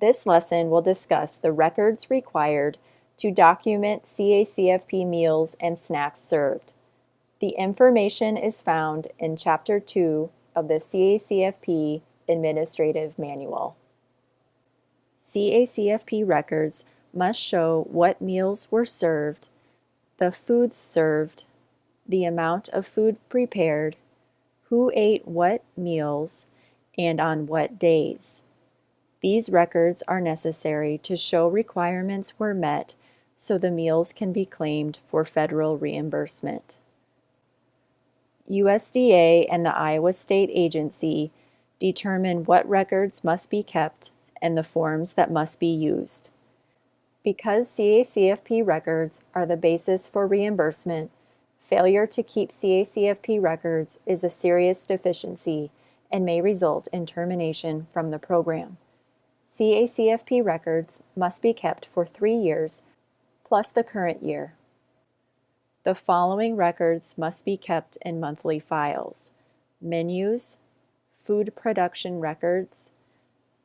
This lesson will discuss the records required to document CACFP meals and snacks served. The information is found in Chapter 2 of the CACFP Administrative Manual. CACFP records must show what meals were served, the foods served, the amount of food prepared, who ate what meals, and on what days. These records are necessary to show requirements were met so the meals can be claimed for federal reimbursement. USDA and the Iowa State Agency determine what records must be kept and the forms that must be used. Because CACFP records are the basis for reimbursement, failure to keep CACFP records is a serious deficiency and may result in termination from the program. CACFP records must be kept for 3 years plus the current year. The following records must be kept in monthly files: menus, food production records,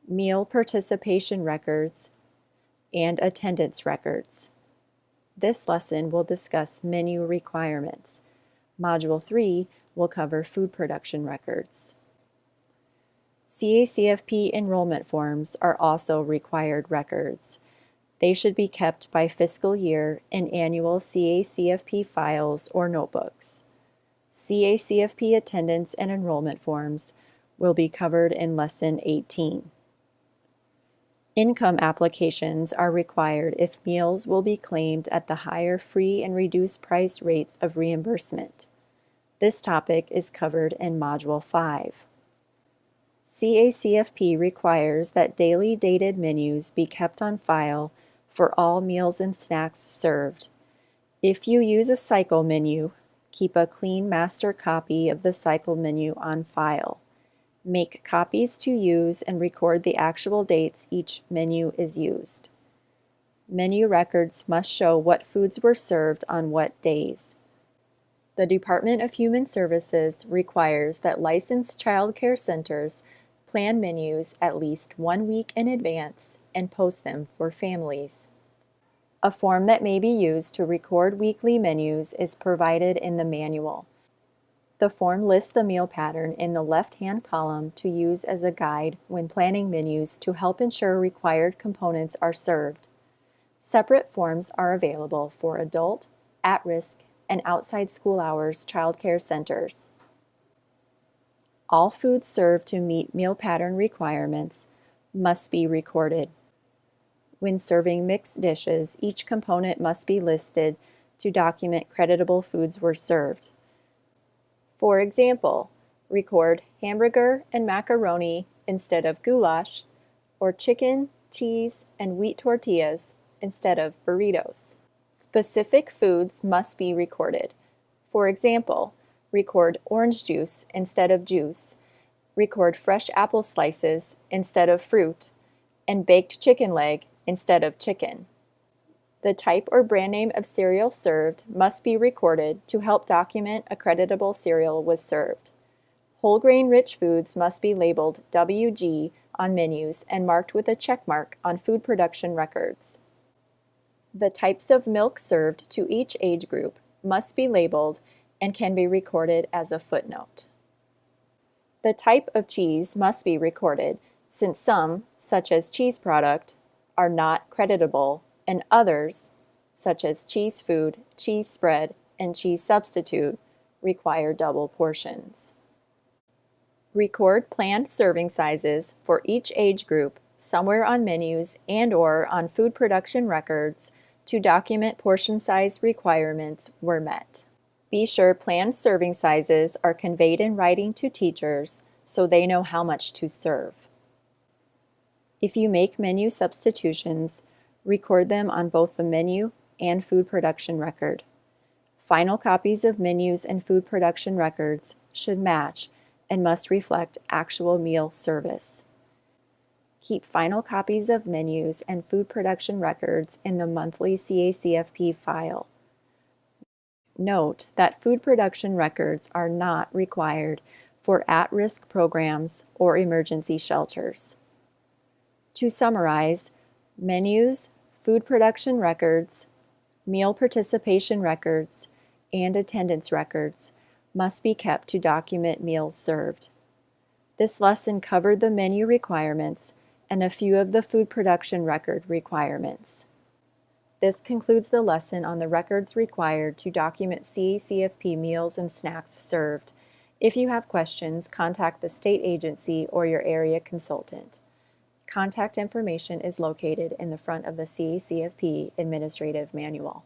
meal participation records, and attendance records. This lesson will discuss menu requirements. Module 3 will cover food production records. CACFP enrollment forms are also required records. They should be kept by fiscal year in annual CACFP files or notebooks. CACFP attendance and enrollment forms will be covered in Lesson 18. Income applications are required if meals will be claimed at the higher free and reduced price rates of reimbursement. This topic is covered in Module 5. CACFP requires that daily dated menus be kept on file for all meals and snacks served. If you use a cycle menu, keep a clean master copy of the cycle menu on file. Make copies to use and record the actual dates each menu is used. Menu records must show what foods were served on what days. The Department of Human Services requires that licensed child care centers plan menus at least 1 week in advance and post them for families. A form that may be used to record weekly menus is provided in the manual. The form lists the meal pattern in the left-hand column to use as a guide when planning menus to help ensure required components are served. Separate forms are available for adult, at-risk, and outside school hours child care centers. All foods served to meet meal pattern requirements must be recorded. When serving mixed dishes, each component must be listed to document creditable foods were served. For example, record hamburger and macaroni instead of goulash, or chicken, cheese, and wheat tortillas instead of burritos. Specific foods must be recorded. For example, record orange juice instead of juice, record fresh apple slices instead of fruit, and baked chicken leg instead of chicken. The type or brand name of cereal served must be recorded to help document a creditable cereal was served. Whole grain rich foods must be labeled WG on menus and marked with a check mark on food production records. The types of milk served to each age group must be labeled and can be recorded as a footnote. The type of cheese must be recorded since some, such as cheese product, are not creditable, and others, such as cheese food, cheese spread, and cheese substitute, require double portions. Record planned serving sizes for each age group somewhere on menus and/or on food production records to document portion size requirements were met. Be sure planned serving sizes are conveyed in writing to teachers so they know how much to serve. If you make menu substitutions, record them on both the menu and food production record. Final copies of menus and food production records should match and must reflect actual meal service. Keep final copies of menus and food production records in the monthly CACFP file. Note that food production records are not required for at-risk programs or emergency shelters. To summarize, menus, food production records, meal participation records, and attendance records must be kept to document meals served. This lesson covered the menu requirements and a few of the food production record requirements. This concludes the lesson on the records required to document CACFP meals and snacks served. If you have questions, contact the state agency or your area consultant. Contact information is located in the front of the CACFP Administrative Manual.